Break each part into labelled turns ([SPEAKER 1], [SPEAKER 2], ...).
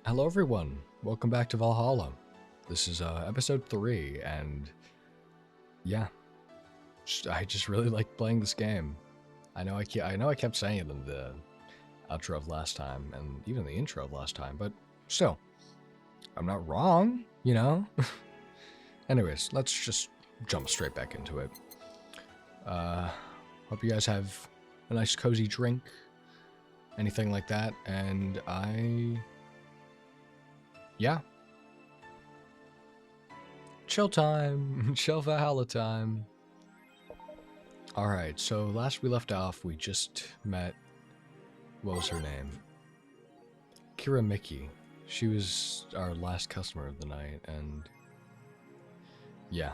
[SPEAKER 1] Hello everyone, welcome back to Valhalla. This is episode 3, and yeah, I just really like playing this game. I know I kept saying it in the outro of last time, and even the intro of last time, but still, I'm not wrong, you know? Anyways, let's just jump straight back into it. Hope you guys have a nice cozy drink, anything like that, and yeah. Chill time. Chill Valhalla time. Alright, so last we left off, we just met... What was her name? Kira Mickey. She was our last customer of the night, and... yeah.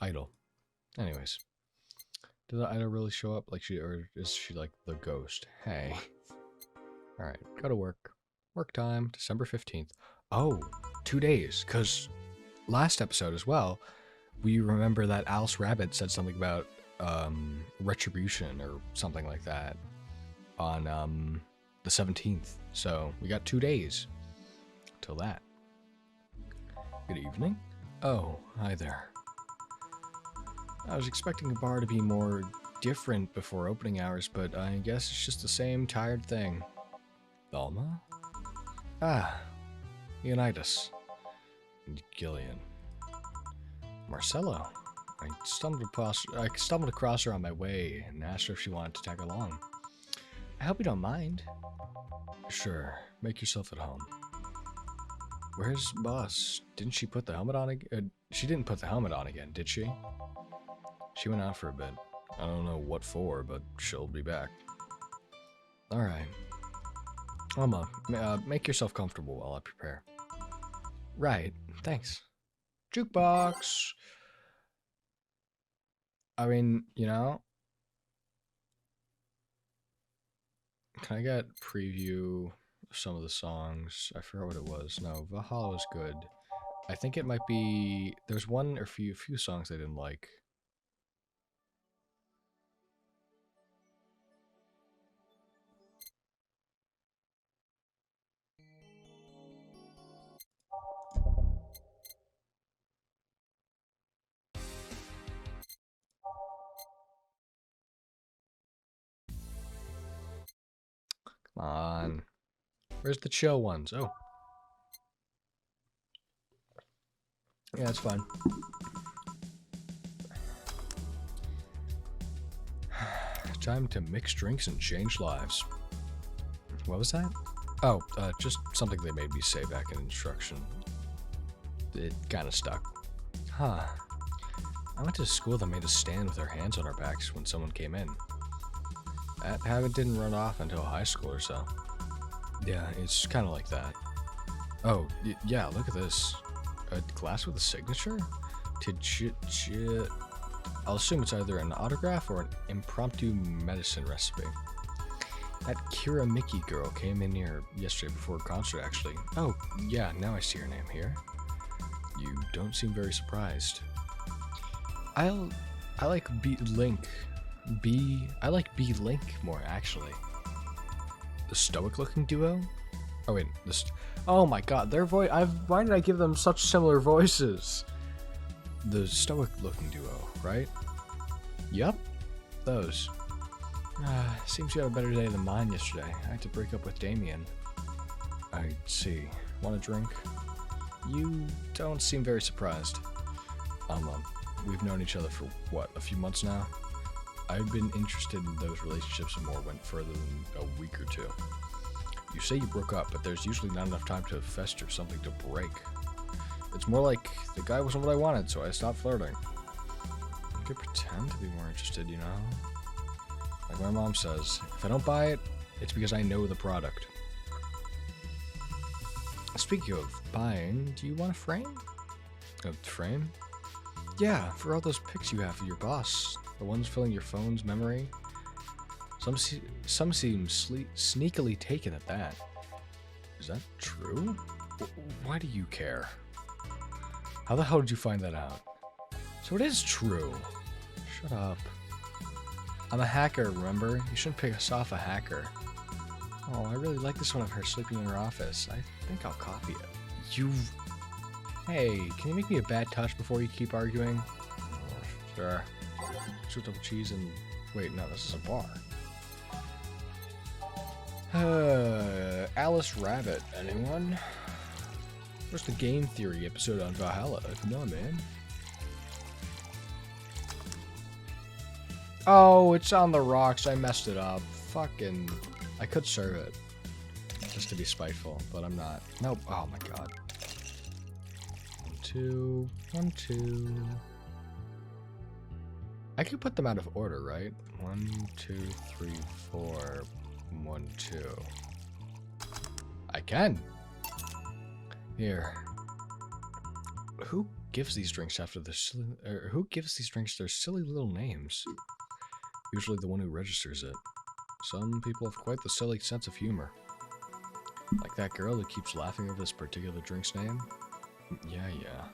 [SPEAKER 1] Idol. Anyways. Did the idol really show up? Or is she like the ghost? Hey. Alright, go to work. Work time, December 15th. Oh, 2 days, because last episode as well, we remember that Alice Rabbit said something about retribution or something like that on the 17th. So we got 2 days till that. Good evening. Oh, hi there. I was expecting the bar to be more different before opening hours, but I guess it's just the same tired thing. Thelma? Ah, Leonidas. And Gillian. Marcelo. I stumbled across her on my way and asked her if she wanted to tag along. I hope you don't mind. Sure, make yourself at home. Where's Boss? Didn't she put the helmet on again? She didn't put the helmet on again, did she? She went out for a bit. I don't know what for, but she'll be back. Alright. Alma, make yourself comfortable while I prepare. Right, thanks. Jukebox! I mean, you know... Can I get preview of some of the songs? I forgot what it was. No, Valhalla was good. I think it might be... There's one or few songs I didn't like. Come on. Where's the chill ones? Oh. Yeah, that's fine. Time to mix drinks and change lives. What was that? Oh, just something they made me say back in instruction. It kind of stuck. Huh. I went to a school that made us stand with our hands on our backs when someone came in. That habit didn't run off until high school or so. Yeah, it's kind of like that. Oh, yeah, look at this. A glass with a signature? I'll assume it's either an autograph or an impromptu medicine recipe. That Kira Mickey girl came in here yesterday before a concert, actually. Oh, yeah, now I see her name here. You don't seem very surprised. I like B-Link more, actually. The stoic-looking duo? Oh, wait, oh my god, their voice... Why did I give them such similar voices? The stoic-looking duo, right? Yup, those. Seems you had a better day than mine yesterday. I had to break up with Damien. I see. Want a drink? You don't seem very surprised. We've known each other for, what, a few months now? I've been interested in those relationships and more went further than a week or two. You say you broke up, but there's usually not enough time to fester something to break. It's more like the guy wasn't what I wanted, so I stopped flirting. I could pretend to be more interested, you know? Like my mom says, if I don't buy it, it's because I know the product. Speaking of buying, do you want a frame? A frame? Yeah, for all those pics you have of your boss. The ones filling your phone's memory. Some seem sneakily taken at that. Is that true? Why do you care? How the hell did you find that out? So it is true. Shut up. I'm a hacker, remember? You shouldn't piss off a hacker. Oh, I really like this one of her sleeping in her office. I think I'll copy it. You... Hey, can you make me a bad touch before you keep arguing? Sure. Shoot double cheese and... Wait, no, this is a bar. Alice Rabbit, anyone? Where's the game theory episode on Valhalla? Come on, man. Oh, it's on the rocks. I messed it up. Fucking... I could serve it. Just to be spiteful, but I'm not. Nope. Oh my god. 1, 2. 1, 2. I could put them out of order, right? 1, 2, 3, 4. 1, 2. I can. Here. Who gives these drinks after their silly, or who gives these drinks their silly little names? Usually the one who registers it. Some people have quite the silly sense of humor. Like that girl who keeps laughing over this particular drink's name. Yeah.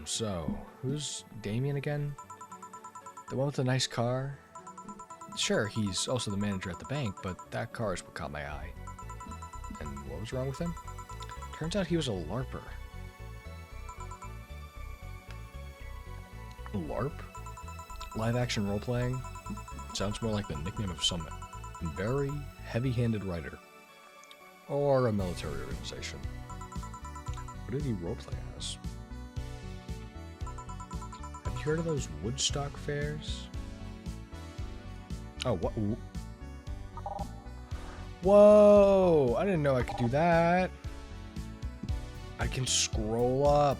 [SPEAKER 1] So, who's Damien again? The one with the nice car? Sure, he's also the manager at the bank, but that car is what caught my eye. And what was wrong with him? Turns out he was a LARPer. LARP? Live action role-playing? Sounds more like the nickname of some very heavy-handed writer. Or a military organization. What did he roleplay as? Have you heard of those Woodstock fairs? Oh, what? Whoa! I didn't know I could do that. I can scroll up.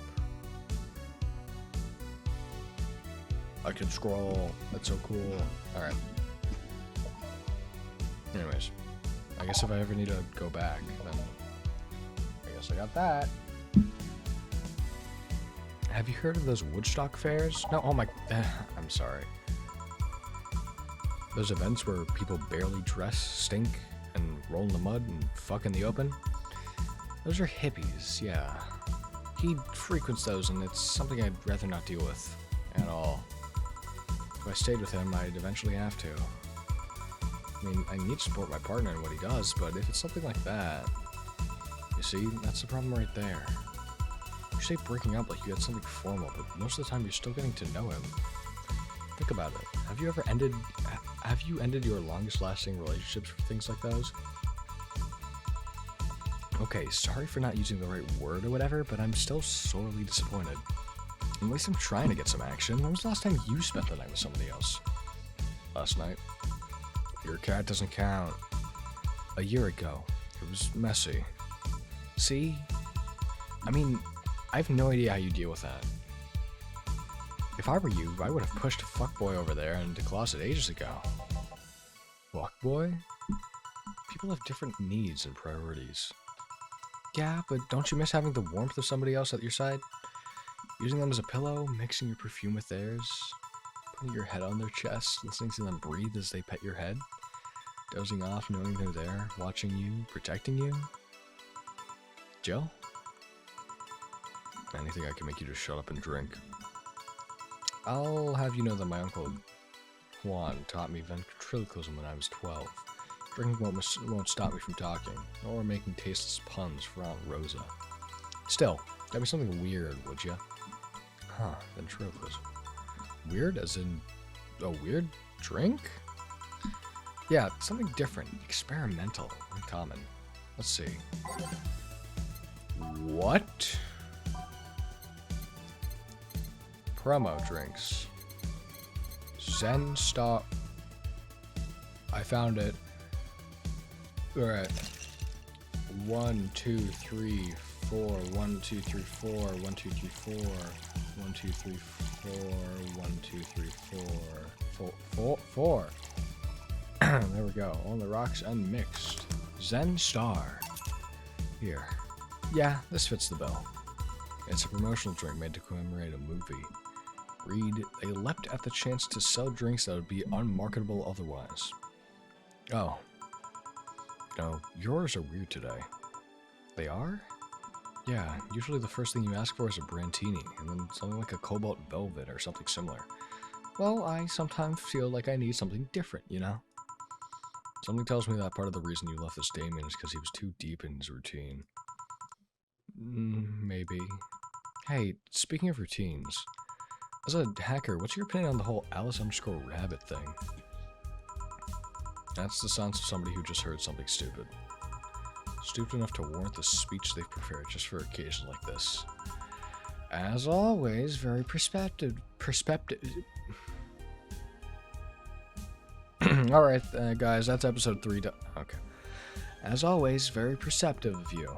[SPEAKER 1] I can scroll. That's so cool. Alright. Anyways. I guess if I ever need to go back, then I guess I got that. Have you heard of those Woodstock fairs? No, oh my... I'm sorry. Those events where people barely dress, stink, and roll in the mud and fuck in the open? Those are hippies, yeah. He frequents those, and it's something I'd rather not deal with at all. If I stayed with him, I'd eventually have to. I mean, I need to support my partner in what he does, but if it's something like that... You see, that's the problem right there. You say breaking up like you had something formal, but most of the time you're still getting to know him. Think about it. Have you ended your longest lasting relationships for things like those? Okay, sorry for not using the right word or whatever, but I'm still sorely disappointed. At least I'm trying to get some action. When was the last time you spent the night with somebody else? Last night. Your cat doesn't count. A year ago. It was messy. See? I mean, I have no idea how you deal with that. If I were you, I would have pushed fuckboy over there into closet ages ago. Fuckboy? People have different needs and priorities. Yeah, but don't you miss having the warmth of somebody else at your side? Using them as a pillow, mixing your perfume with theirs, putting your head on their chest, listening to them breathe as they pet your head, dozing off knowing they're there, watching you, protecting you? Jill? Anything I can make you just shut up and drink. I'll have you know that my uncle Juan taught me ventriloquism when I was 12. Drinking won't stop me from talking, or making tasteless puns for Aunt Rosa. Still, get me something weird, would ya? Huh, ventriloquism. Weird as in a weird drink? Yeah, something different, experimental, uncommon. Let's see. What? Promo drinks. Zen Star. I found it. Alright. 1, 2, 3, 4. 1, 2, 3, 4. 1, 2, 3, 4. 1, 2, 3, 4. 1, 2, 3, 4. 4. There we go. On the rocks unmixed. Zen Star. Here. Yeah, this fits the bill. It's a promotional drink made to commemorate a movie. Read, they leapt at the chance to sell drinks that would be unmarketable otherwise. Oh. You know, yours are weird today. They are? Yeah, usually the first thing you ask for is a Brantini, and then something like a Cobalt Velvet or something similar. Well, I sometimes feel like I need something different, you know? Something tells me that part of the reason you left this Damien is because he was too deep in his routine. Maybe. Hey, speaking of routines, as a hacker, what's your opinion on the whole Alice_Rabbit thing? That's the sounds of somebody who just heard something stupid. Stupid enough to warrant the speech they've prepared just for occasions like this. As always, very perspective. Alright, guys, that's episode 3. Okay. As always, very perceptive of you.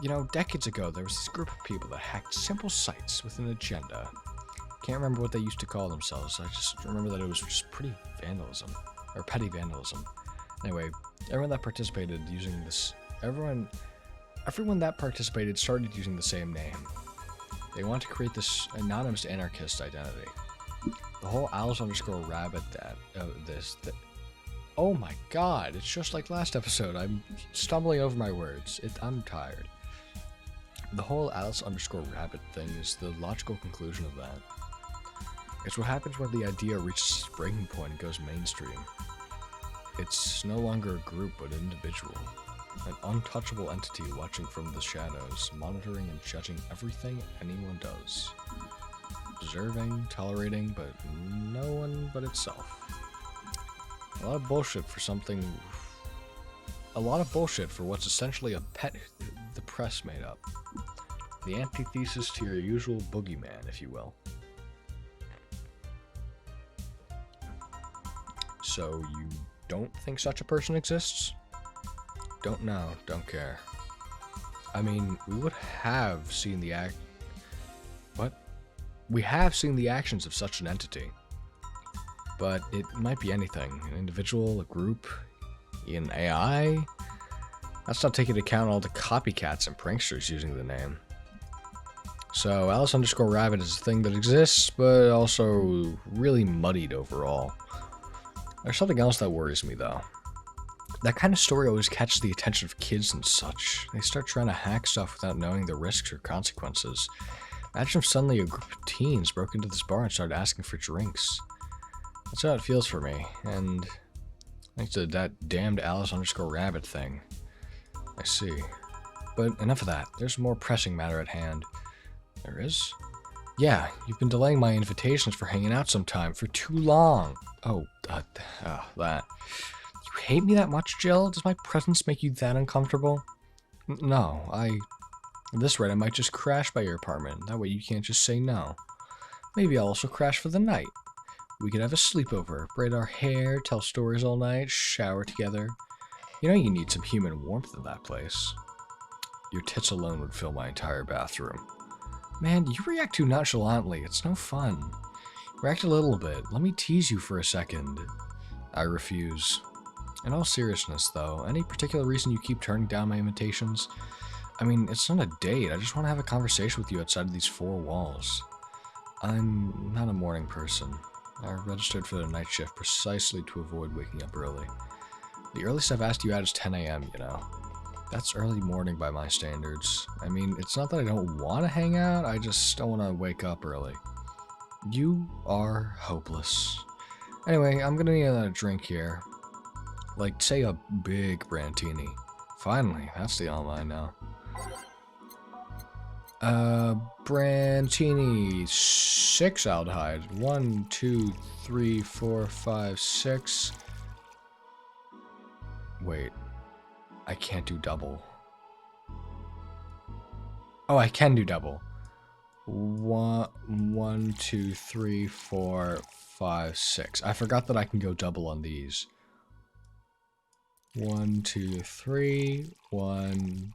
[SPEAKER 1] You know, decades ago, there was this group of people that hacked simple sites with an agenda. Can't remember what they used to call themselves. I just remember that it was just petty vandalism. Anyway, everyone that participated started using the same name. They want to create this anonymous anarchist identity. The whole Alice_Rabbit oh my god, it's just like last episode. I'm stumbling over my words. I'm tired. The whole Alice_Rabbit thing is the logical conclusion of that. It's what happens when the idea reaches its breaking point and goes mainstream. It's no longer a group but an individual. An untouchable entity watching from the shadows, monitoring and judging everything anyone does. Observing, tolerating, but no one but itself. A lot of bullshit for what's essentially a pet the press made up. The antithesis to your usual boogeyman, if you will. So you don't think such a person exists? Don't know, don't care. I mean, we have seen the actions of such an entity. But it might be anything. An individual, a group, an AI. That's not taking into account all the copycats and pranksters using the name. So Alice_Rabbit is a thing that exists, but also really muddied overall. There's something else that worries me though. That kind of story always catches the attention of kids and such. They start trying to hack stuff without knowing the risks or consequences. Imagine if suddenly a group of teens broke into this bar and started asking for drinks. That's how it feels for me, and thanks to that damned Alice_Rabbit thing. I see. But enough of that. There's more pressing matter at hand. There is? Yeah, you've been delaying my invitations for hanging out sometime for too long. Oh, that. You hate me that much, Jill? Does my presence make you that uncomfortable? No, at this rate, I might just crash by your apartment. That way you can't just say no. Maybe I'll also crash for the night. We could have a sleepover, braid our hair, tell stories all night, shower together. You know you need some human warmth in that place. Your tits alone would fill my entire bathroom. Man, you react too nonchalantly. It's no fun. React a little bit. Let me tease you for a second. I refuse. In all seriousness, though, any particular reason you keep turning down my invitations? I mean, it's not a date. I just want to have a conversation with you outside of these four walls. I'm not a morning person. I registered for the night shift precisely to avoid waking up early. The earliest I've asked you out is 10 a.m., you know. That's early morning by my standards. I mean, it's not that I don't want to hang out, I just don't want to wake up early. You are hopeless. Anyway, I'm gonna need another drink here. Like, say a big Brantini. Finally, that's the online now. Brantini, 6 aldehyde. 1, 2, 3, 4, 5, 6. Wait. I can't do double. Oh, I can do double. 1, 2, 3, 4, 5, 6. I forgot that I can go double on these. 1, 2, 3, 1.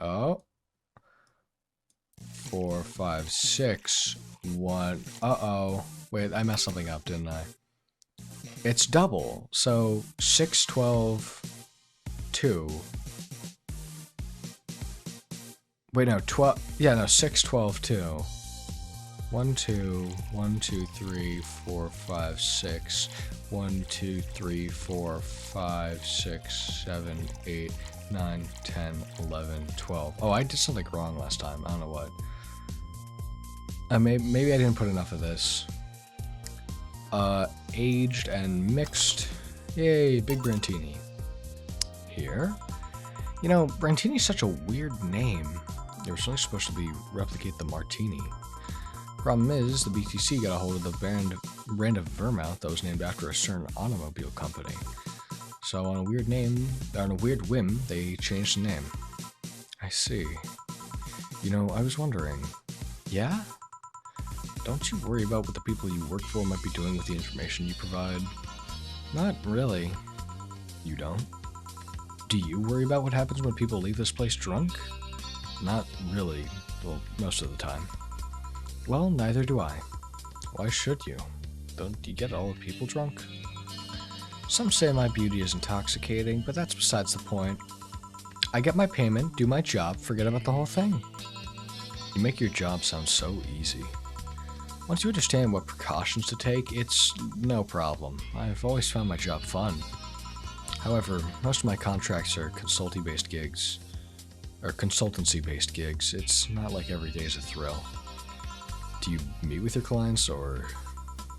[SPEAKER 1] Oh. 4, 5, 6, 1. Uh-oh. Wait, I messed something up, didn't I? It's double. So 6, 12, 2. Wait, no, 12. Yeah, no, 6, 12, 2. 1, 2, 1, 2, 3, 4, 5, 6. 1, 2, 3, 4, 5, 6, 7, 8, 9, 10, 11, 12. Oh, I did something wrong last time. I don't know what. Maybe I didn't put enough of this. Aged and mixed Yay, Big Brantini. Here? You know, Brantini's such a weird name. It was only supposed to be replicate the martini. Problem is, the BTC got a hold of the brand of Vermouth that was named after a certain automobile company. So on a weird whim, they changed the name. I see. You know, I was wondering, yeah? Don't you worry about what the people you work for might be doing with the information you provide? Not really. You don't? Do you worry about what happens when people leave this place drunk? Not really. Well, most of the time. Well, neither do I. Why should you? Don't you get all the people drunk? Some say my beauty is intoxicating, but that's besides the point. I get my payment, do my job, forget about the whole thing. You make your job sound so easy. Once you understand what precautions to take, it's no problem. I've always found my job fun. However, most of my contracts are consultancy-based gigs. It's not like every day is a thrill. Do you meet with your clients, or...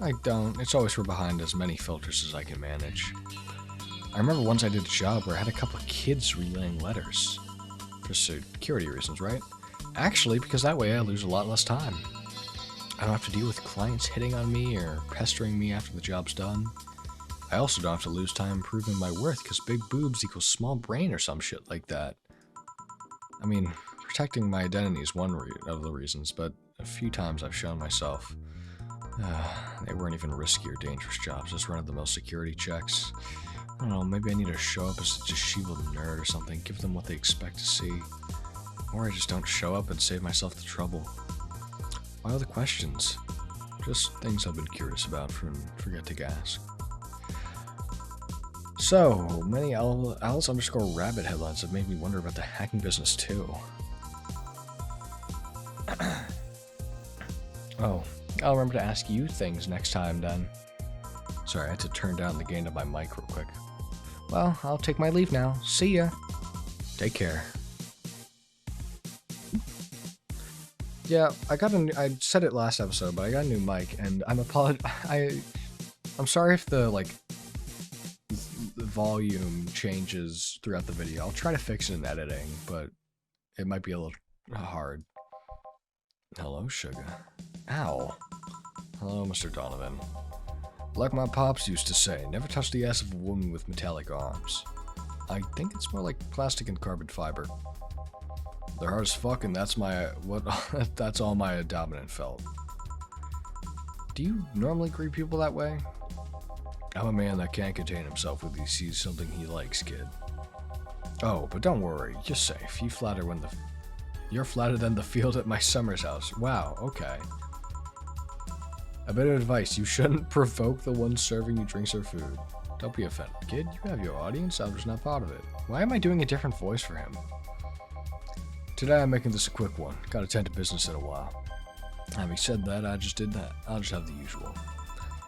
[SPEAKER 1] I don't. It's always we're behind as many filters as I can manage. I remember once I did a job where I had a couple of kids relaying letters. For security reasons, right? Actually, because that way I lose a lot less time. I don't have to deal with clients hitting on me or pestering me after the job's done. I also don't have to lose time proving my worth because big boobs equals small brain or some shit like that. I mean, protecting my identity is one of the reasons, but a few times I've shown myself. They weren't even risky or dangerous jobs, just run-of-the-mill security checks. I don't know, maybe I need to show up as a disheveled nerd or something, give them what they expect to see. Or I just don't show up and save myself the trouble. Why all the questions? Just things I've been curious about and forget to ask. So, many Alice_Rabbit headlines have made me wonder about the hacking business too. Oh, I'll remember to ask you things next time then. Sorry, I had to turn down the gain of my mic real quick. Well, I'll take my leave now. See ya. Take care. Yeah, I said it last episode, but I got a new mic, and I'm sorry if the volume changes throughout the video. I'll try to fix it in editing, but it might be a little hard. Hello, sugar. Ow. Hello, Mr. Donovan. Like my pops used to say, never touch the ass of a woman with metallic arms. I think it's more like plastic and carbon fiber. They're hard as fuck, and that's all my dominant felt. Do you normally greet people that way? I'm a man that can't contain himself when he sees something he likes, kid. Oh, but don't worry, you're safe. You're flatter than the field at my summer's house. Wow, okay. A bit of advice, you shouldn't provoke the one serving you drinks or food. Don't be offended, kid. You have your audience, I'm just not part of it. Why am I doing a different voice for him? Today I'm making this a quick one. Gotta tend to business in a while. Having said that, I just did that. I'll just have the usual.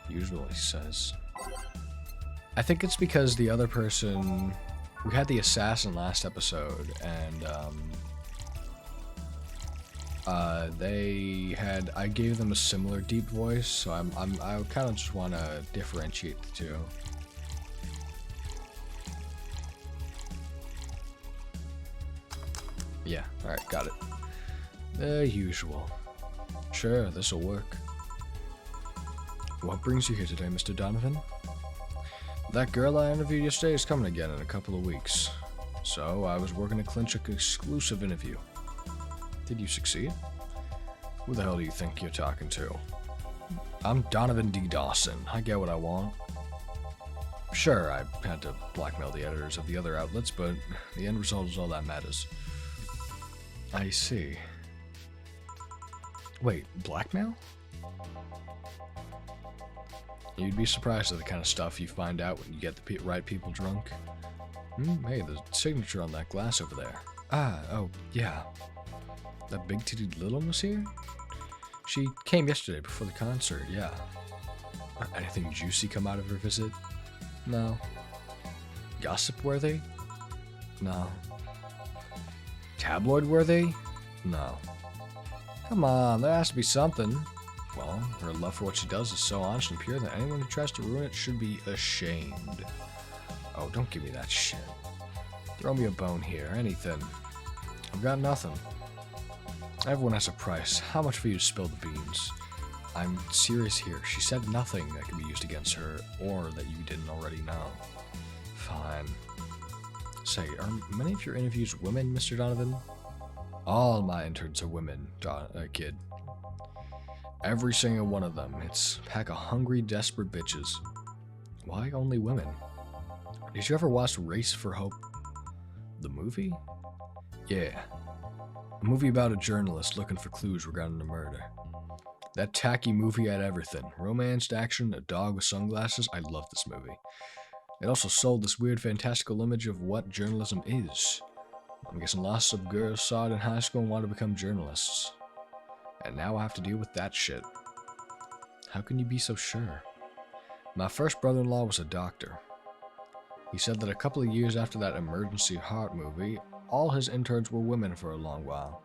[SPEAKER 1] Usual, he says. I think it's because the other person... We had the assassin last episode, and, I gave them a similar deep voice, so I kind of just want to differentiate the two. Yeah, alright, got it. The usual. Sure, this'll work. What brings you here today, Mr. Donovan? That girl I interviewed yesterday is coming again in a couple of weeks. So, I was working to clinch an exclusive interview. Did you succeed? Who the hell do you think you're talking to? I'm Donovan D. Dawson. I get what I want. Sure, I had to blackmail the editors of the other outlets, but the end result is all that matters. I see. Wait, blackmail? You'd be surprised at the kind of stuff you find out when you get the right people drunk. Hey, the signature on that glass over there. Oh, yeah. That big-titted little one was here? She came yesterday before the concert, yeah. Anything juicy come out of her visit? No. Gossip-worthy? No. Tabloid-worthy? No. Come on, there has to be something. Well, her love for what she does is so honest and pure that anyone who tries to ruin it should be ashamed. Oh, don't give me that shit. Throw me a bone here, anything. I've got nothing. Everyone has a price. How much for you to spill the beans? I'm serious here. She said nothing that can be used against her, or that you didn't already know. Fine. Say, are many of your interviews women, Mr. Donovan? All my interns are women, kid. Every single one of them. It's a pack of hungry, desperate bitches. Why only women? Did you ever watch Race for Hope? The movie? Yeah. A movie about a journalist looking for clues regarding a murder. That tacky movie had everything. Romance, action, a dog with sunglasses. I love this movie. It also sold this weird fantastical image of what journalism is. I'm guessing lots of girls saw it in high school and wanted to become journalists. And now I have to deal with that shit. How can you be so sure? My first brother-in-law was a doctor. He said that a couple of years after that emergency heart movie, all his interns were women for a long while.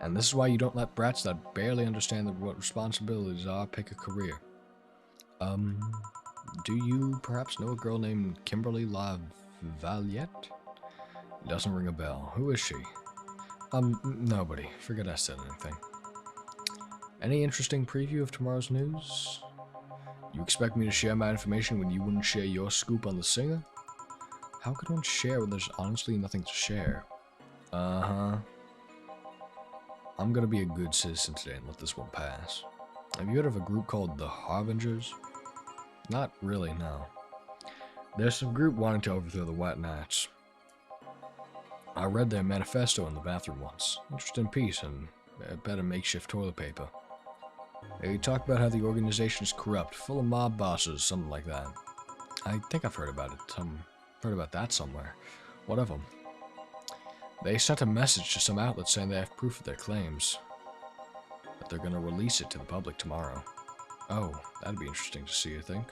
[SPEAKER 1] And this is why you don't let brats that barely understand what responsibilities are pick a career. Do you perhaps know a girl named Kimberly LaValliette? Doesn't ring a bell. Who is she? Nobody. Forget I said anything. Any interesting preview of tomorrow's news? You expect me to share my information when you wouldn't share your scoop on the singer? How could one share when there's honestly nothing to share? I'm gonna be a good citizen today and let this one pass. Have you heard of a group called the Harbingers? Not really, no. There's some group wanting to overthrow the White Knights. I read their manifesto in the bathroom once. Interest in peace and a better makeshift toilet paper. They talk about how the organization is corrupt, full of mob bosses, something like that. I think I've heard about it. Heard about that somewhere. What of them? They sent a message to some outlet saying they have proof of their claims. That they're gonna release it to the public tomorrow. Oh, that'd be interesting to see, I think.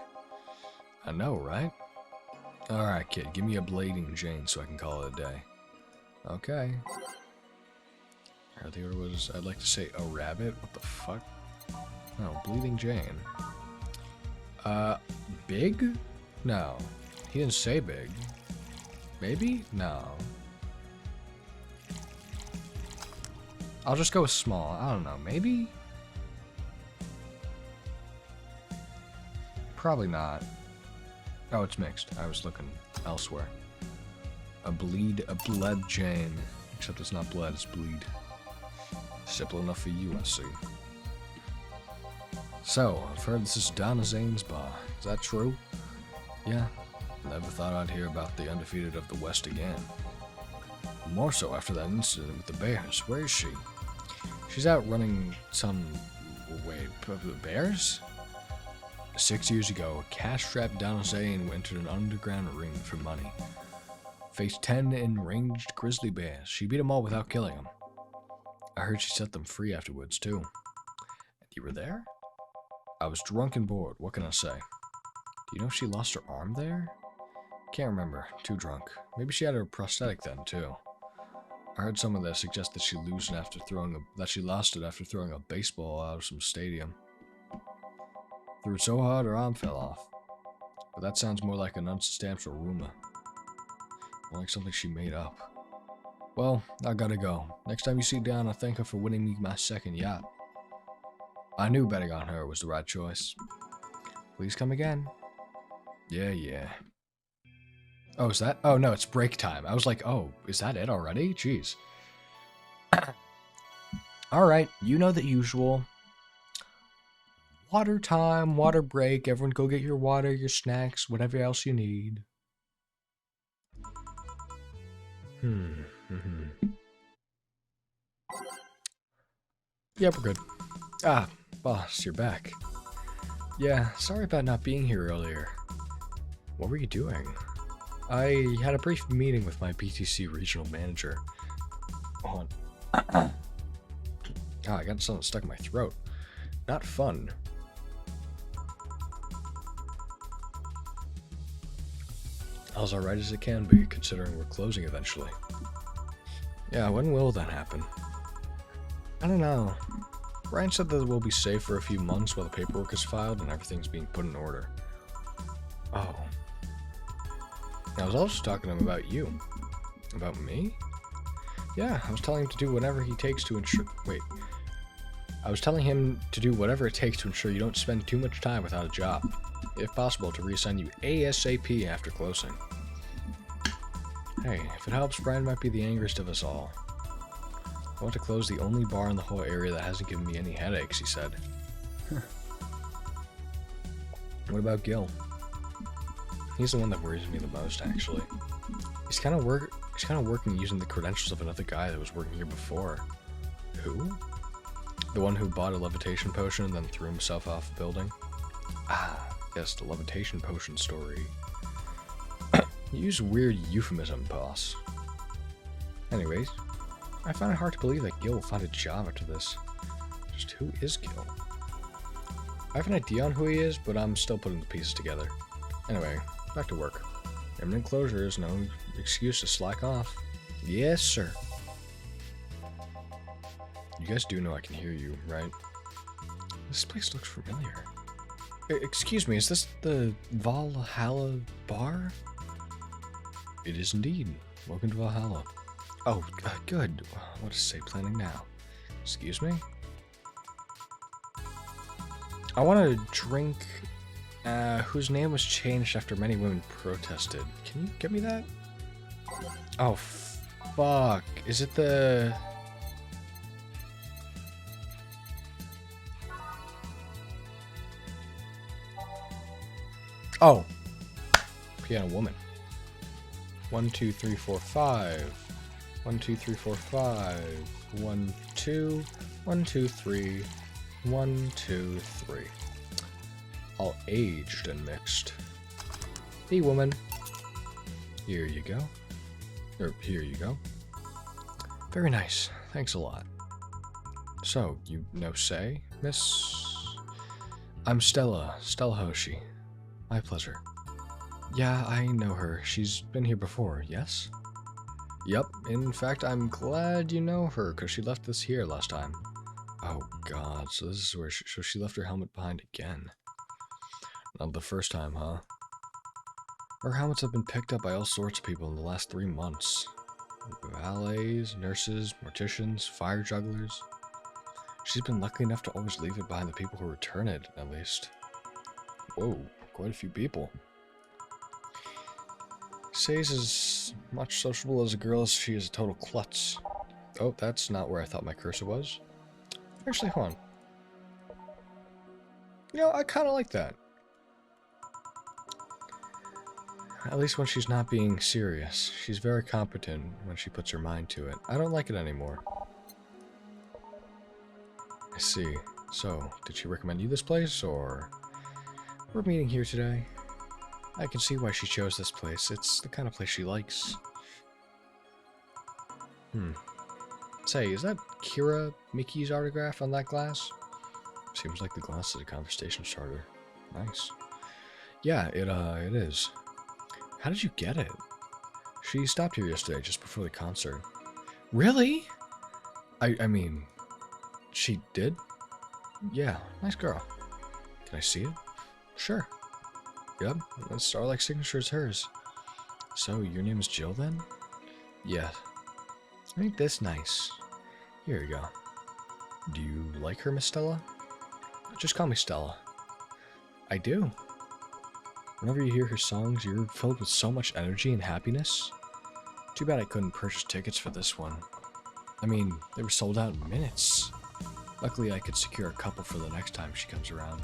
[SPEAKER 1] I know, right? Alright, kid, give me a Blading Jane so I can call it a day. Okay. The order was, I'd like to say a rabbit. What the fuck? No, Bleeding Jane. Big? No. He didn't say big. Maybe? No. I'll just go with small. I don't know. Maybe? Probably not. Oh, it's mixed. I was looking elsewhere. A bled Jane. Except it's not bled, it's bleed. Simple enough for you, I see. So, I've heard this is Donna Zane's bar. Is that true? Yeah. Never thought I'd hear about the undefeated of the West again. More so after that incident with the bears. Where is she? She's out running some... Wait, bears? 6 years ago, a cash-strapped Donna Zane entered an underground ring for money. Faced 10 enraged grizzly bears. She beat them all without killing them. I heard she set them free afterwards, too. And you were there? I was drunk and bored. What can I say? Do you know if she lost her arm there? Can't remember. Too drunk. Maybe she had her prosthetic then, too. I heard someone that suggest that she lost it after throwing a baseball out of some stadium. Threw it so hard her arm fell off. But that sounds more like an unsubstantial rumor. More like something she made up. Well, I gotta go. Next time you see Donna, thank her for winning me my second yacht. I knew betting on her was the right choice. Please come again. Yeah. Oh, is that? Oh, no, it's break time. I was like, oh, is that it already? Jeez. Alright, you know the usual. Water time, water break. Everyone go get your water, your snacks, whatever else you need. Yeah, we're good. Ah, boss, you're back. Yeah, sorry about not being here earlier. What were you doing? I had a brief meeting with my BTC regional manager. Hold on. I got something stuck in my throat. Not fun. I was alright as it can be, considering we're closing eventually. Yeah, when will that happen? I don't know. Ryan said that we'll be safe for a few months while the paperwork is filed and everything's being put in order. Oh. I was also talking to him about you. About me? Yeah, I was telling him to do whatever he takes to ensure... Wait. I was telling him to do whatever it takes to ensure you don't spend too much time without a job. If possible, to reassign you ASAP after closing. Hey, if it helps, Brian might be the angriest of us all. I want to close the only bar in the whole area that hasn't given me any headaches, he said. What about Gil? He's the one that worries me the most, actually. He's kind of working using the credentials of another guy that was working here before. Who? The one who bought a levitation potion and then threw himself off the building? Ah, yes, the levitation potion story. You use weird euphemism, boss. Anyways, I find it hard to believe that Gil will find a job after this. Just who is Gil? I have an idea on who he is, but I'm still putting the pieces together. Anyway, back to work. Imminent closure is no excuse to slack off. Yes, sir. You guys do know I can hear you, right? This place looks familiar. Excuse me, is this the Valhalla bar? It is indeed. Welcome to Valhalla. Oh, good. What is estate planning now? Excuse me? I want a drink whose name was changed after many women protested. Can you get me that? Oh, fuck. Is it the... Oh. Piano Woman. 1, 2, 3, 4, 5. 1, 2, 3, 4, 5. 1, 2. 1, 2, 3. 1, 2, 3. All aged and mixed. Hey, woman. Here you go. Here you go. Very nice. Thanks a lot. So, you know say, Miss... I'm Stella Hoshi. My pleasure. Yeah, I know her. She's been here before, yes? Yep. In fact, I'm glad you know her, because she left this here last time. Oh god, so this is where she left her helmet behind again. Not the first time, huh? Her helmets have been picked up by all sorts of people in the last 3 months. Valets, nurses, morticians, fire jugglers. She's been lucky enough to always leave it behind the people who return it, at least. Whoa, quite a few people. Say's as much sociable as a girl as she is a total klutz. Oh, that's not where I thought my cursor was. Actually, hold on. You know, I kind of like that. At least when she's not being serious. She's very competent when she puts her mind to it. I don't like it anymore. I see. So, did she recommend you this place, or... We're meeting here today. I can see why she chose this place. It's the kind of place she likes. Say, is that Kira Mickey's autograph on that glass? Seems like the glass is a conversation starter. Nice. Yeah, it is. How did you get it? She stopped here yesterday, just before the concert. Really? I mean, she did? Yeah, nice girl. Can I see it? Sure. Yep, that star-like signature is hers. So, your name is Jill, then? Yeah. Ain't this nice? Here you go. Do you like her, Miss Stella? Just call me Stella. I do. Whenever you hear her songs, you're filled with so much energy and happiness. Too bad I couldn't purchase tickets for this one. I mean, they were sold out in minutes. Luckily, I could secure a couple for the next time she comes around.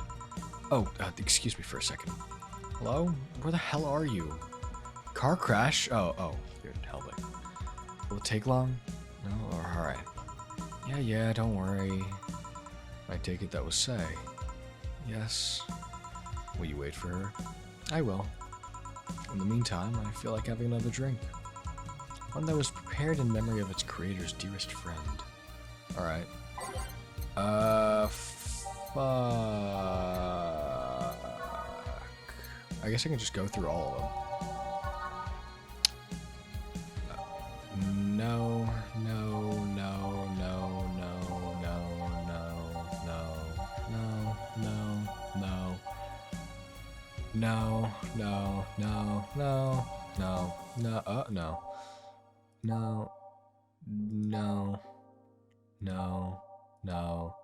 [SPEAKER 1] Oh, excuse me for a second. Hello? Where the hell are you? Car crash? Oh, you're in helmet. Will it take long? No? Alright. Yeah, don't worry. I take it that was Say. Yes. Will you wait for her? I will. In the meantime, I feel like having another drink. One that was prepared in memory of its creator's dearest friend. Alright. Fuck. I guess I can just go through all of them. No. No. No. No. No. No. No. No.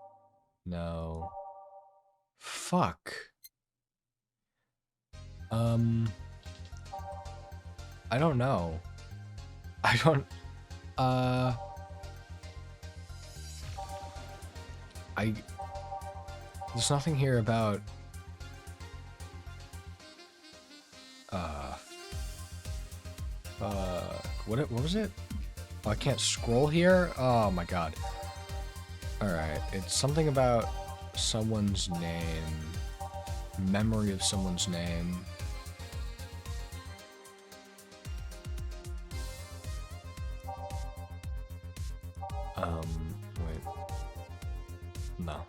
[SPEAKER 1] No. Fuck. I don't know. I don't, there's nothing here about, what was it? Oh, I can't scroll here? Oh my god. Alright, it's something about someone's name. Memory of someone's name. Wait. No.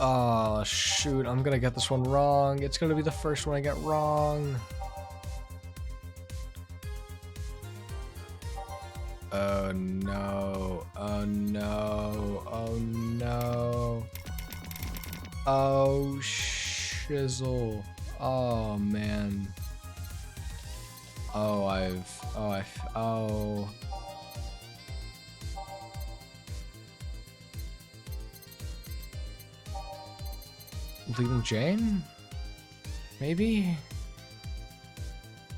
[SPEAKER 1] Oh, shoot, I'm gonna get this one wrong. It's gonna be the first one I get wrong. Oh no, oh no, oh no. Oh, shizzle. Oh, man. Oh, Leaving Jane? Maybe?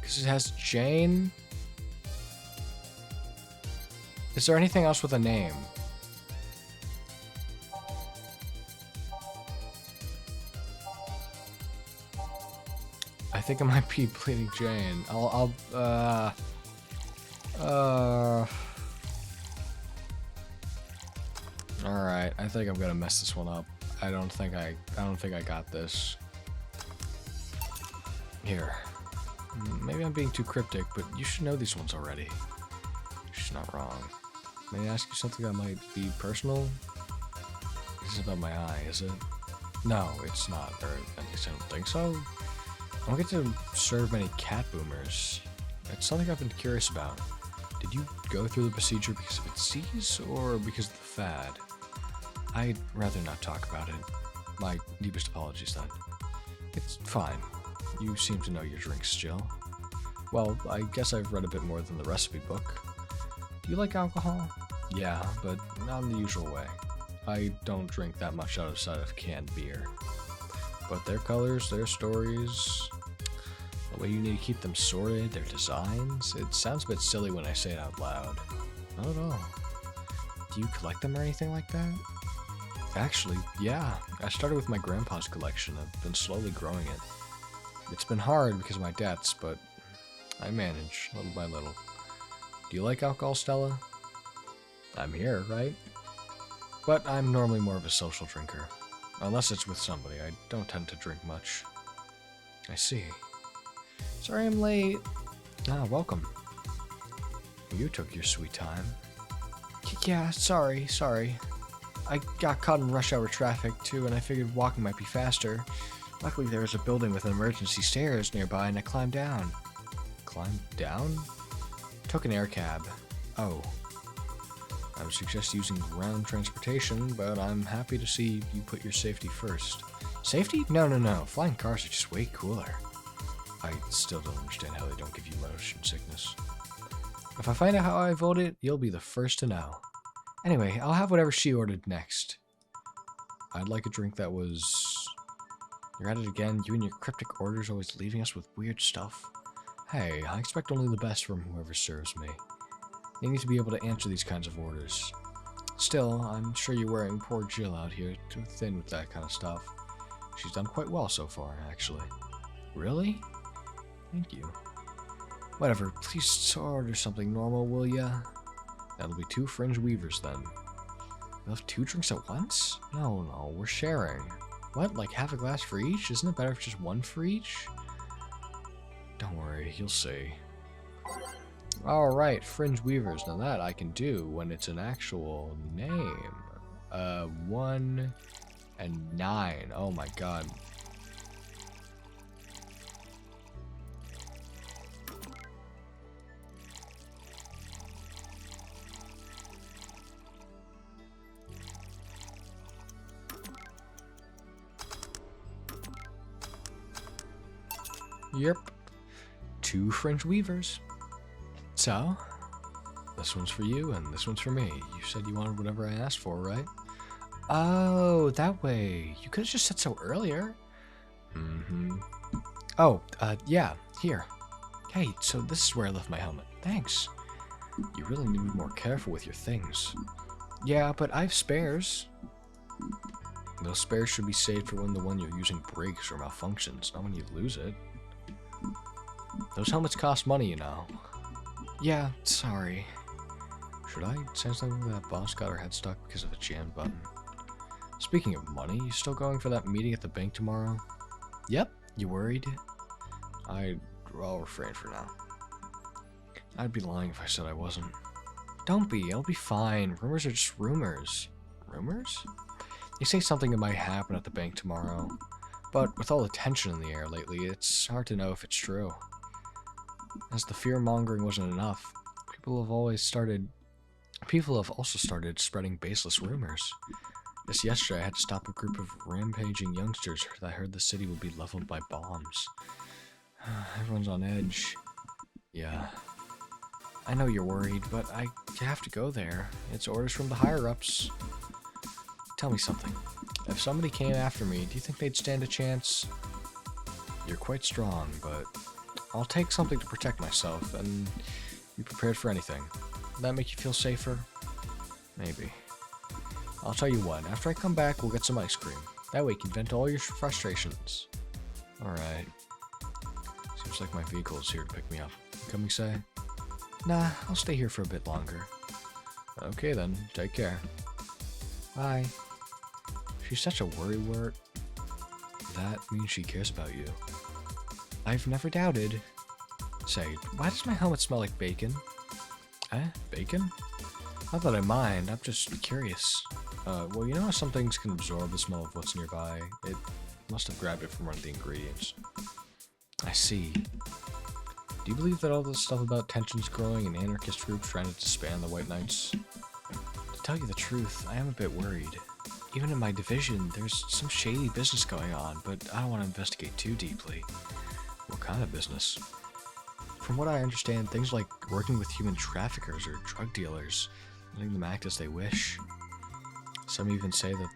[SPEAKER 1] Because it has Jane? Is there anything else with a name? I think it might be Bleeding Jane. Alright, I think I'm gonna mess this one up. I don't think I got this. Here. Maybe I'm being too cryptic, but you should know these ones already. She's not wrong. May I ask you something that might be personal? This is about my eye, is it? No, it's not, or at least I don't think so. I don't get to serve many cat boomers. It's something I've been curious about. Did you go through the procedure because of its disease, or because of the fad? I'd rather not talk about it. My deepest apologies, then. It's fine. You seem to know your drinks, Jill. Well, I guess I've read a bit more than the recipe book. Do you like alcohol? Yeah, but not in the usual way. I don't drink that much outside of canned beer. But their colors, their stories, the way you need to keep them sorted, their designs, it sounds a bit silly when I say it out loud. Not at all. Do you collect them or anything like that? Actually, yeah. I started with my grandpa's collection. I've been slowly growing it. It's been hard because of my debts, but I manage, little by little. Do you like alcohol, Stella? I'm here, right? But I'm normally more of a social drinker. Unless it's with somebody, I don't tend to drink much. I see. Sorry I'm late. Ah, welcome. You took your sweet time. Yeah, sorry. I got caught in rush hour traffic, too, and I figured walking might be faster. Luckily, there was a building with emergency stairs nearby, and I climbed down. Climbed down? Took an air cab. Oh. I would suggest using ground transportation, but I'm happy to see you put your safety first. Safety? No. Flying cars are just way cooler. I still don't understand how they don't give you motion sickness. If I find out how I voted, you'll be the first to know. Anyway, I'll have whatever she ordered next. I'd like a drink that was... You're at it again. You and your cryptic orders always leaving us with weird stuff. Hey, I expect only the best from whoever serves me. They need to be able to answer these kinds of orders. Still, I'm sure you're wearing poor Jill out here, too thin with that kind of stuff. She's done quite well so far, actually. Really? Thank you. Whatever, please order something normal, will ya? That'll be 2 fringe weavers then. We'll have 2 drinks at once? No, we're sharing. What, like half a glass for each? Isn't it better if just 1 for each? Don't worry, you'll see. Alright, fringe weavers. Now that I can do when it's an actual name. 1 and 9. Oh my god. Yep. 2 fringe weavers. So, this one's for you and this one's for me. You said you wanted whatever I asked for, right? Oh, that way. You could have just said so earlier. Mm-hmm. Oh, yeah, here. Hey, so this is where I left my helmet. Thanks. You really need to be more careful with your things. Yeah, but I have spares. Those spares should be saved for when the one you're using breaks or malfunctions, not when you lose it. Those helmets cost money, you know. Yeah, sorry. Should I say something that boss got her head stuck because of a jammed button? Speaking of money, you still going for that meeting at the bank tomorrow? Yep. You worried? I'll refrain for now. I'd be lying if I said I wasn't. Don't be. I'll be fine. Rumors are just rumors. Rumors? They say something that might happen at the bank tomorrow. But with all the tension in the air lately, it's hard to know if it's true. As the fear-mongering wasn't enough, people have also started spreading baseless rumors. Just yesterday, I had to stop a group of rampaging youngsters that heard the city would be leveled by bombs. Everyone's on edge. Yeah. I know you're worried, but I have to go there. It's orders from the higher-ups. Tell me something. If somebody came after me, do you think they'd stand a chance? You're quite strong, but I'll take something to protect myself, and be prepared for anything. Would that make you feel safer? Maybe. I'll tell you what, after I come back, we'll get some ice cream. That way you can vent all your frustrations. Alright. Seems like my vehicle is here to pick me up. You coming, say? Nah, I'll stay here for a bit longer. Okay then, take care. Bye. She's such a worrywart. That means she cares about you. I've never doubted. Say, why does my helmet smell like bacon? Eh? Bacon? Not that I mind, I'm just curious. Well, you know how some things can absorb the smell of what's nearby? It must have grabbed it from one of the ingredients. I see. Do you believe that all this stuff about tensions growing and anarchist groups trying to disband the White Knights? To tell you the truth, I am a bit worried. Even in my division, there's some shady business going on, but I don't want to investigate too deeply. What kind of business? From what I understand, things like working with human traffickers or drug dealers, letting them act as they wish. Some even say that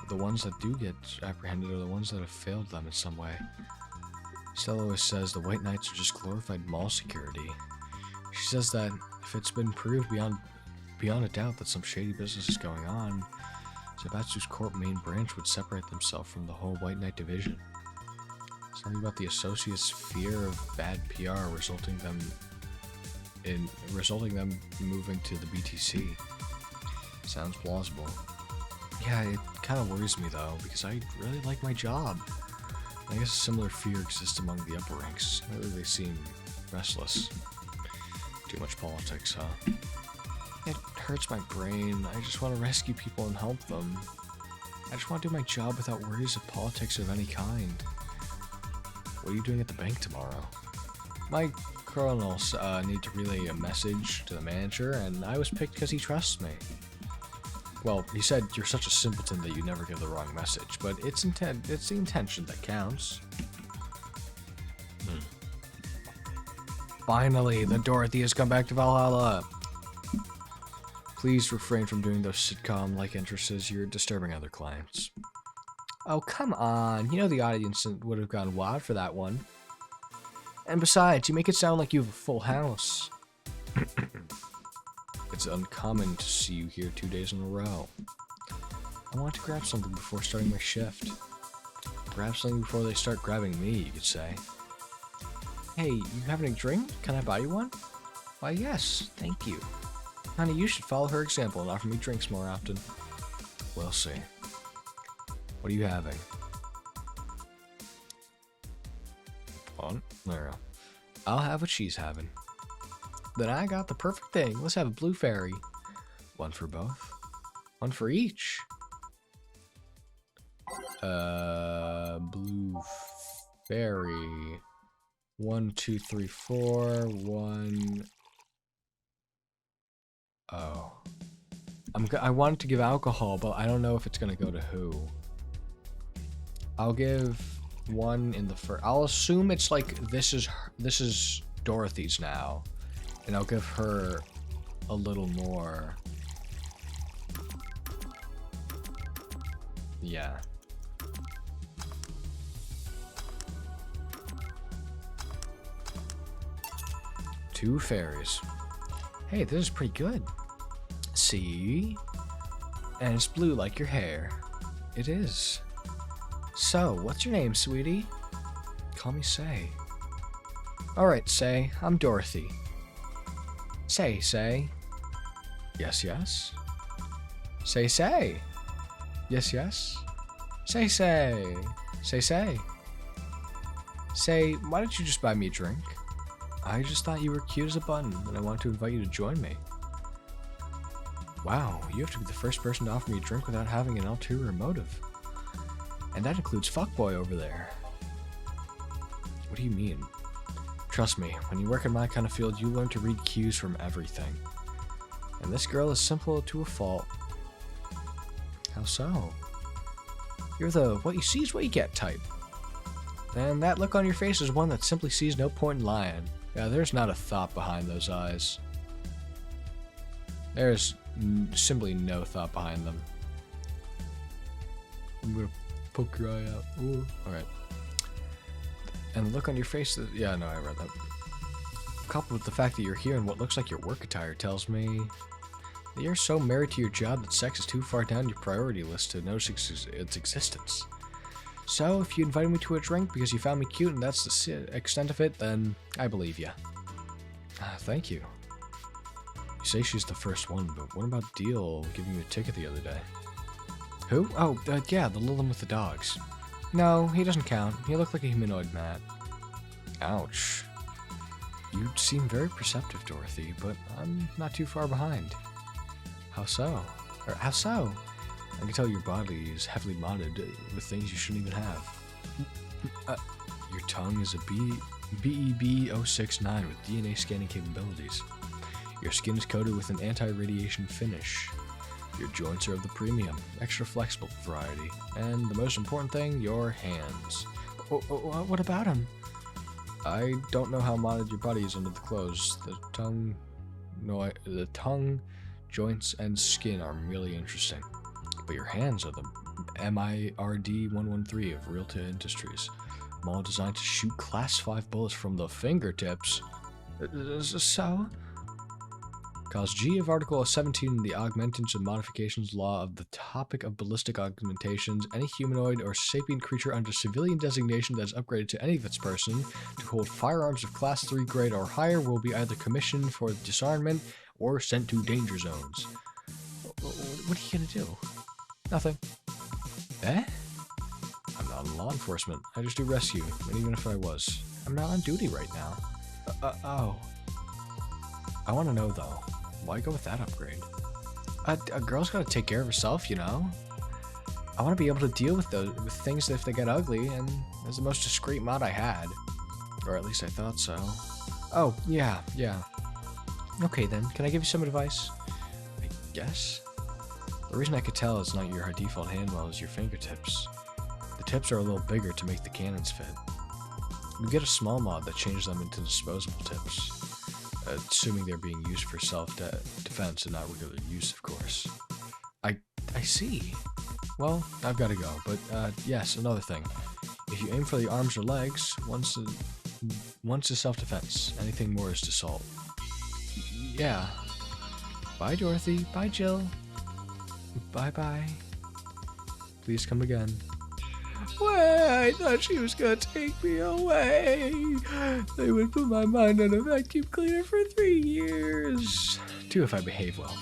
[SPEAKER 1] the ones that do get apprehended are the ones that have failed them in some way. Stella always says the White Knights are just glorified mall security. She says that if it's been proved beyond a doubt that some shady business is going on, Zaibatsu's Corp main branch would separate themselves from the whole White Knight division. Something about the associates' fear of bad PR resulting them moving to the BTC. Sounds plausible. Yeah, it kind of worries me though, because I really like my job. I guess a similar fear exists among the upper ranks. Lately they seem restless. Too much politics, huh? It hurts my brain. I just want to rescue people and help them. I just want to do my job without worries of politics of any kind. What are you doing at the bank tomorrow? My colonels need to relay a message to the manager, and I was picked because he trusts me. Well, he said you're such a simpleton that you never give the wrong message, but it's the intention that counts. Finally, the Dorothy has come back to Valhalla. Please refrain from doing those sitcom-like entrances. You're disturbing other clients. Oh, come on. You know the audience would have gone wild for that one. And besides, you make it sound like you have a full house. It's uncommon to see you here 2 days in a row. I want to grab something before starting my shift. Grab something before they start grabbing me, you could say. Hey, you having a drink? Can I buy you one? Why, yes, thank you. Honey, you should follow her example and offer me drinks more often. We'll see. What are you having? On? There we go. I'll have what she's having. Then I got the perfect thing. Let's have a blue fairy. One for both. One for each. Blue fairy. 1, 2, 3, 4. 1. Oh. I wanted to give alcohol, but I don't know if it's gonna go to who. I'll give one in the first. I'll assume it's like this is Dorothy's now, and I'll give her a little more. Yeah. Two fairies. Hey, this is pretty good. See? And it's blue like your hair. It is. So, what's your name, sweetie? Call me Say. Alright, Say. I'm Dorothy. Say. Yes, yes. Say. Yes, yes. Say. Say. Say, why don't you just buy me a drink? I just thought you were cute as a button, and I wanted to invite you to join me. Wow, you have to be the first person to offer me a drink without having an ulterior motive. And that includes fuckboy over there. What do you mean? Trust me, when you work in my kind of field, you learn to read cues from everything. And this girl is simple to a fault. How so? You're the what you see is what you get type. And that look on your face is one that simply sees no point in lying. Yeah, there's not a thought behind those eyes. There's simply no thought behind them. I'm gonna poke your eye out. Ooh. Alright. And the look on your face is, yeah, no, I read that. Coupled with the fact that you're here in what looks like your work attire tells me that you're so married to your job that sex is too far down your priority list to notice its existence. So, if you invited me to a drink because you found me cute and that's the extent of it, then I believe you. Thank you. You say she's the first one, but what about Deal giving you a ticket the other day? Who? Oh, yeah, the little one with the dogs. No, he doesn't count. He looked like a humanoid, Matt. Ouch. You seem very perceptive, Dorothy, but I'm not too far behind. How so? Or how so? I can tell your body is heavily modded with things you shouldn't even have. Your tongue is a BEB-069 with DNA scanning capabilities. Your skin is coated with an anti-radiation finish. Your joints are of the premium, extra flexible variety. And the most important thing, your hands. What about them? I don't know how modded your body is under the clothes. The tongue, joints, and skin are really interesting. But your hands are the MIRD-113 of Realta Industries. All designed to shoot Class 5 bullets from the fingertips. So? Clause G of Article 17 in the Augmentations and Modifications Law of the topic of ballistic augmentations, any humanoid or sapient creature under civilian designation that is upgraded to any of its person to hold firearms of Class 3 grade or higher will be either commissioned for disarmament or sent to danger zones. What are you gonna do? Nothing. Eh? I'm not in law enforcement. I just do rescue, and even if I was, I'm not on duty right now. Oh. I want to know, though, why go with that upgrade? A girl's gotta take care of herself, you know? I want to be able to deal with things if they get ugly, and it's the most discreet mod I had. Or at least I thought so. Oh, yeah. Okay then, can I give you some advice? I guess? The reason I could tell it's not your default handwell is your fingertips. The tips are a little bigger to make the cannons fit. You get a small mod that changes them into disposable tips. Assuming they're being used for self-defense and not regular use, of course. I see. Well, I've got to go, but yes, another thing. If you aim for the arms or legs, once is self-defense. Anything more is assault. Yeah. Bye, Dorothy. Bye, Jill. Bye-bye. Please come again. Well, I thought she was gonna take me away. They would put my mind on a vacuum cleaner for 3 years. 2 if I behave well.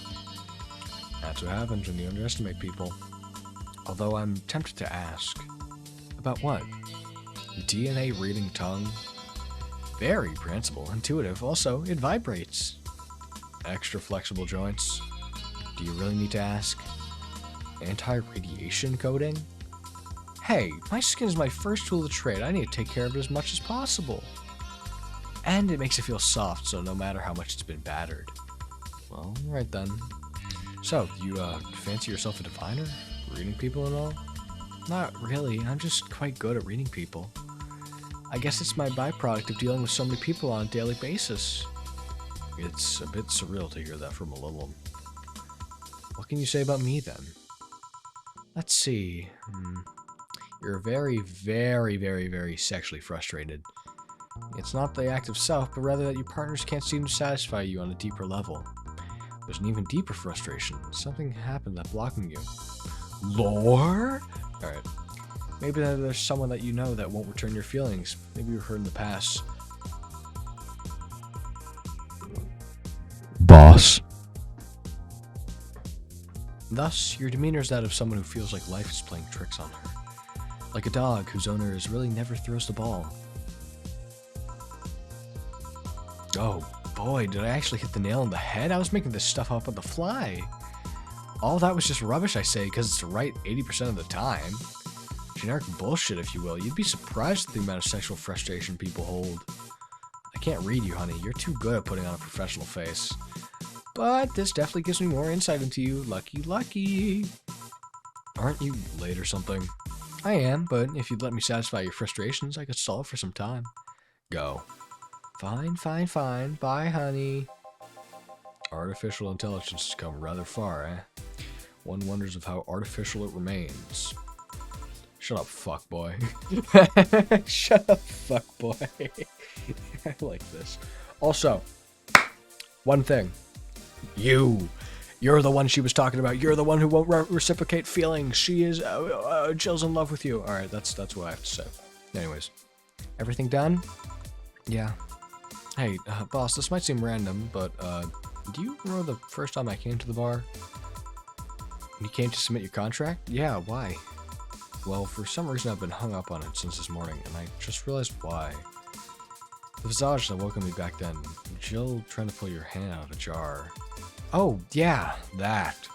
[SPEAKER 1] That's what happens when you underestimate people. Although I'm tempted to ask. About what? DNA reading tongue? Very prehensile, intuitive. Also, it vibrates. Extra flexible joints. Do you really need to ask? Anti-radiation coating? Hey, my skin is my first tool of the trade. I need to take care of it as much as possible. And it makes it feel soft, so no matter how much it's been battered. Well, right then. So, you fancy yourself a diviner? Reading people and all? Not really, I'm just quite good at reading people. I guess it's my byproduct of dealing with so many people on a daily basis. It's a bit surreal to hear that from a little. What can you say about me, then? Let's see. You're very, very, very, very sexually frustrated. It's not the act of self, but rather that your partners can't seem to satisfy you on a deeper level. There's an even deeper frustration. Something happened that's blocking you. Lore? Alright. Maybe there's someone that you know that won't return your feelings. Maybe you were hurt in the past. Boss. Thus, your demeanor is that of someone who feels like life is playing tricks on her. Like a dog whose owner is really never throws the ball. Oh boy, did I actually hit the nail on the head? I was making this stuff up on the fly. All that was just rubbish, I say, because it's right 80% of the time. Generic bullshit, if you will. You'd be surprised at the amount of sexual frustration people hold. I can't read you, honey. You're too good at putting on a professional face. But this definitely gives me more insight into you. Lucky, lucky. Aren't you late or something? I am, but if you'd let me satisfy your frustrations, I could stall for some time. Go. Fine, fine, fine. Bye, honey. Artificial intelligence has come rather far, eh? One wonders of how artificial it remains. Shut up, fuckboy. Shut up, fuckboy. I like this. Also, one thing. You're the one she was talking about. You're the one who won't reciprocate feelings. She is, Jill's in love with you. Alright, that's what I have to say. Anyways, everything done? Yeah. Hey, boss, this might seem random, but, do you remember the first time I came to the bar? You came to submit your contract? Yeah, why? Well, for some reason I've been hung up on it since this morning, and I just realized why. The visage that welcomed me back then. Jill trying to pull your hand out of a jar. Oh, yeah, that.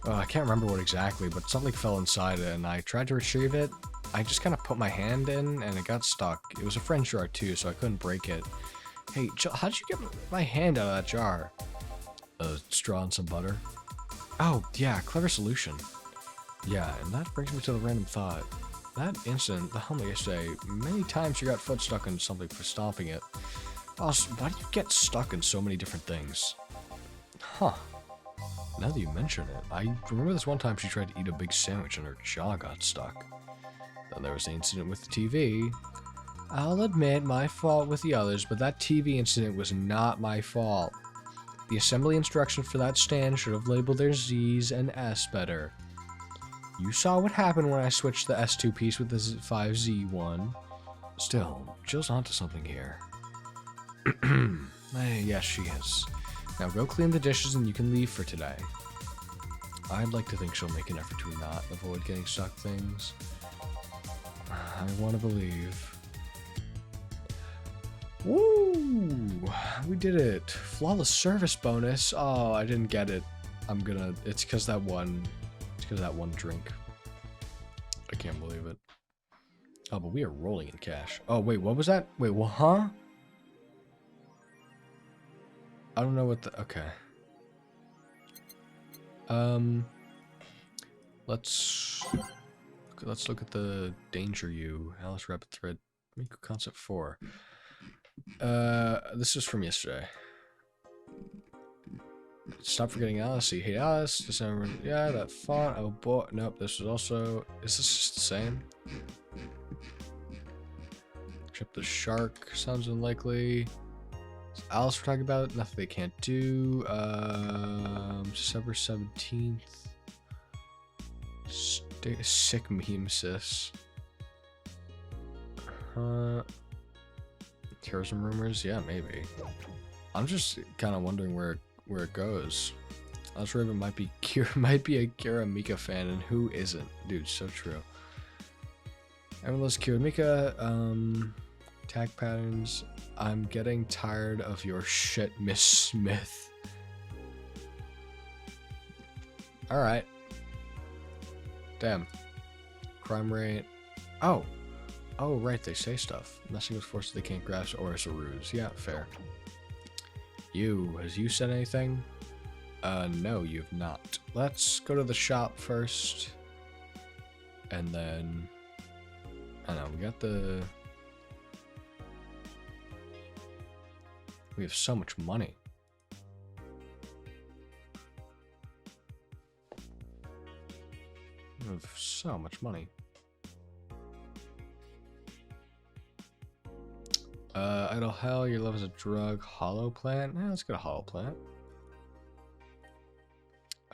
[SPEAKER 1] I can't remember what exactly, but something fell inside it, and I tried to retrieve it. I just kind of put my hand in, and it got stuck. It was a French jar, too, so I couldn't break it. Hey, Jill, how'd you get my hand out of that jar? A straw and some butter. Oh, yeah, clever solution. Yeah, and that brings me to the random thought. That incident, the helmet yesterday, many times you got foot stuck in something for stomping it. Boss, why do you get stuck in so many different things? Huh. Now that you mention it, I remember this one time she tried to eat a big sandwich and her jaw got stuck. Then there was the incident with the TV. I'll admit my fault with the others, but that TV incident was not my fault. The assembly instructions for that stand should have labeled their Z's and S better. You saw what happened when I switched the S2 piece with the 5Z one. Still, Jill's onto something here. Yes, she is. Now go clean the dishes and you can leave for today. I'd like to think she'll make an effort to not avoid getting stuck things. I want to believe. Woo! We did it. Flawless service bonus. Oh, I didn't get it. It's because that one drink. I can't believe it. Oh, but we are rolling in cash. Oh, wait, what was that? Wait, well, huh? I don't know what the... Okay. Let's look at the Danger You. Alice Rapid Thread. Miku Concept 4. This is from yesterday. Stop forgetting Alice. You hate Alice. December. Yeah, that font. Oh boy. Nope. This is also. Is this just the same? Except the shark sounds unlikely. Is Alice we're talking about? Nothing they can't do. December 17th. Sick meme sis. Terrorism rumors? Yeah, maybe. I'm just kind of wondering where it goes. Alice Raven might be a Kira Mika fan, and who isn't? Dude, so true. Everyone loves Kira Mika. Tag patterns. I'm getting tired of your shit, Miss Smith. Alright. Damn. Crime rate. Oh, right, they say stuff. Messing with forces they can't grasp or it's a ruse. Yeah, fair. Has you said anything? No, you've not. Let's go to the shop first. And then... I don't know, we got the... We have so much money. We have so much money. Idle hell, your love is a drug. Hollow plant? Yeah, let's get a hollow plant.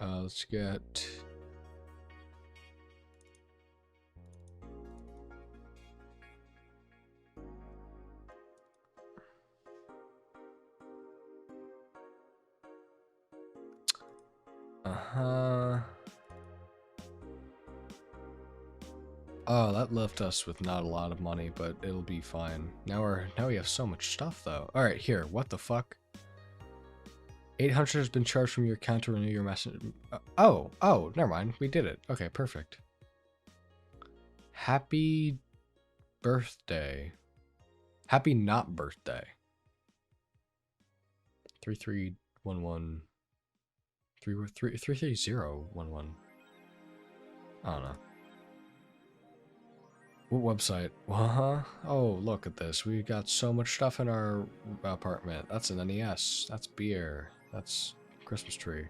[SPEAKER 1] Let's get... Oh, that left us with not a lot of money, but it'll be fine. Now we have so much stuff though. All right, here. What the fuck? 800 has been charged from your account to renew your message. Oh, never mind. We did it. Okay, perfect. Happy birthday. Happy not birthday. 3311 33011. I don't know. What website? Oh, look at this. We got so much stuff in our apartment. That's an NES. That's beer. That's Christmas tree.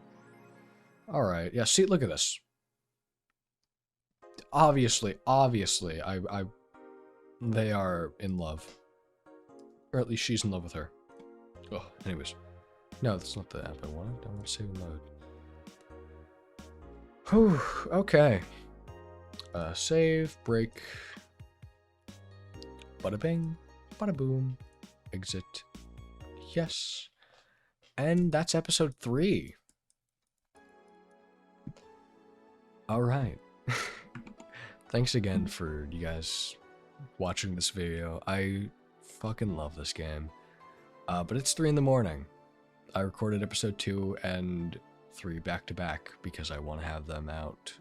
[SPEAKER 1] All right. Yeah, see, look at this. Obviously, they are in love. Or at least she's in love with her. Oh, anyways. No, that's not the app I wanted. I want to save and load. Whew, okay. Save, break. Bada bing, bada boom. Exit. Yes. And that's episode 3. Alright. Thanks again for you guys watching this video. I fucking love this game. But it's 3 in the morning. I recorded episode 2 and 3 back to back because I want to have them out.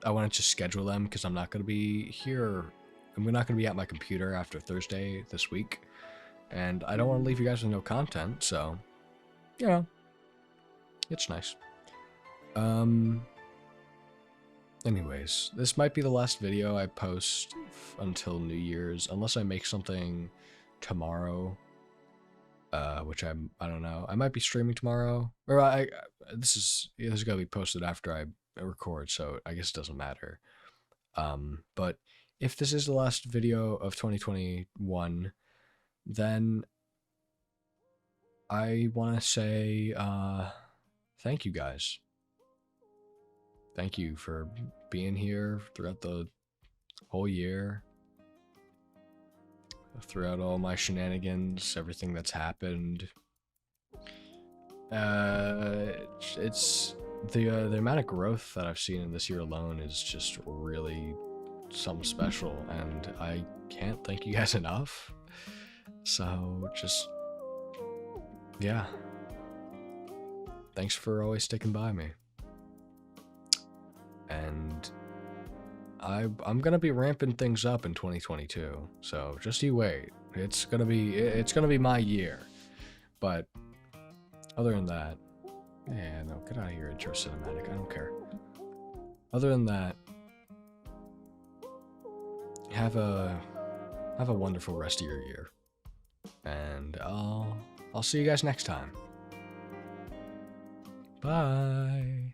[SPEAKER 1] I want to just schedule them because I'm not going to be here. I'm not going to be at my computer after Thursday this week. And I don't want to leave you guys with no content, so, you know, it's nice. Anyways, this might be the last video I post until New Year's, unless I make something tomorrow, which I don't know. I might be streaming tomorrow, or this is gonna be posted after I record, so I guess it doesn't matter. But if this is the last video of 2021, then I want to say thank you guys. Thank you for being here throughout the whole year, throughout all my shenanigans, everything that's happened. It's the amount of growth that I've seen in this year alone is just really something special, and I can't thank you guys enough. So just, yeah, thanks for always sticking by me. And I'm gonna be ramping things up in 2022, so just you wait. It's gonna be my year. But other than that, yeah, no, get out of here, intro cinematic. I don't care. Other than that, have a wonderful rest of your year, and I'll see you guys next time. Bye.